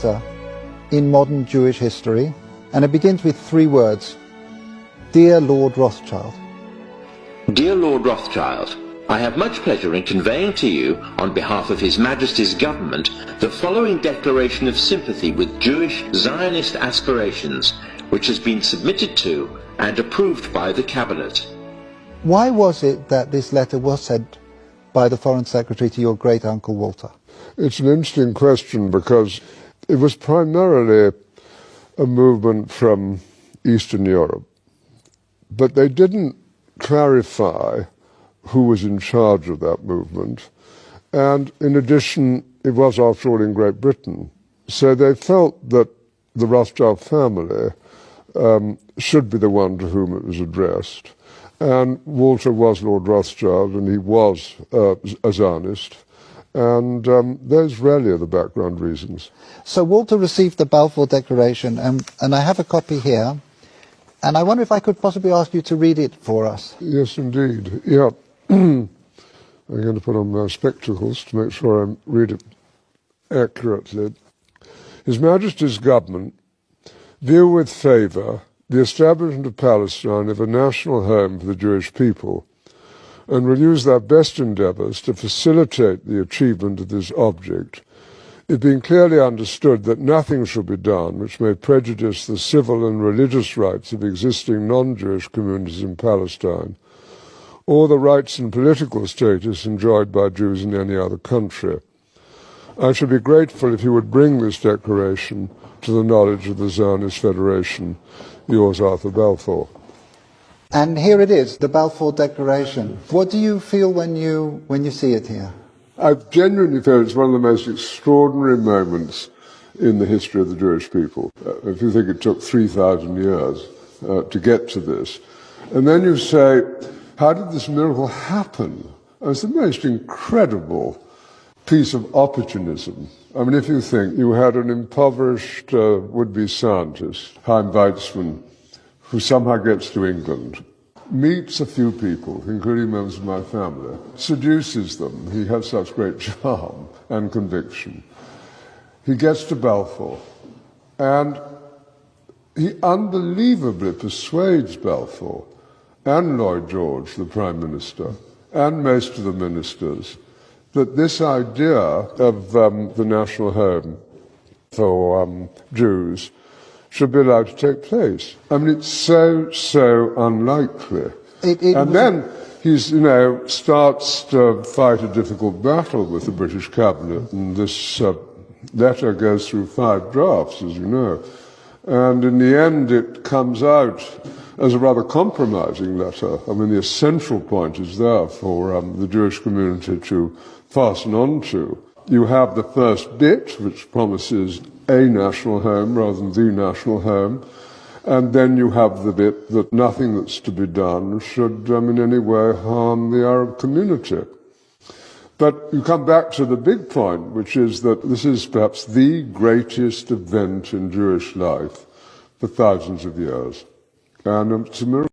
letter in modern Jewish history, and it begins with 3 words: Dear Lord Rothschild. Dear Lord Rothschild, I have much pleasure in conveying to you, on behalf of His Majesty's government, the following declaration of sympathy with Jewish Zionist aspirations, which has been submitted to and approved by the Cabinet. Why was it that this letter was sent by the Foreign Secretary to your great-uncle Walter? It's an interesting question because it was primarily a movement from Eastern Europe, but they didn't clarify who was in charge of that movement, and in addition, it was after all in Great Britain. So they felt that the Rothschild family should be the one to whom it was addressed. And Walter was Lord Rothschild, and he was a Zionist, and those really are the background reasons. So Walter received the Balfour Declaration, and I have a copy here, and I wonder if I could possibly ask you to read it for us. Yes, indeed. Yeah. I'm going to put on my spectacles to make sure I read it accurately. His Majesty's government view with favour the establishment of Palestine as a national home for the Jewish people, and will use their best endeavours to facilitate the achievement of this object, it being clearly understood that nothing shall be done which may prejudice the civil and religious rights of existing non-Jewish communities in Palestine, or the rights and political status enjoyed by Jews in any other country. I should be grateful if you would bring this declaration to the knowledge of the Zionist Federation. Yours, Arthur Balfour. And here it is, the Balfour Declaration. What do you feel when you see it here? I genuinely feel it's one of the most extraordinary moments in the history of the Jewish people. If you think it took 3,000 years to get to this, and then you say, how did this miracle happen? It's the most incredible piece of opportunism. I mean, if you think you had an impoverished would-be scientist, Chaim Weizmann, who somehow gets to England, meets a few people, including members of my family, seduces them. He has such great charm and conviction. He gets to Balfour, and he unbelievably persuades Balfour and Lloyd George, the Prime Minister, and most of the ministers, that this idea of the national home for Jews should be allowed to take place. I mean, it's so unlikely. And then he starts to fight a difficult battle with the British cabinet, and this letter goes through 5 drafts, as you know. And in the end, it comes out as a rather compromising letter. I mean, the essential point is there for the Jewish community to fasten on to. You have the first bit, which promises a national home rather than the national home, and then you have the bit that nothing that's to be done should in any way harm the Arab community. But you come back to the big point, which is that this is perhaps the greatest event in Jewish life for thousands of years. And it's a miracle.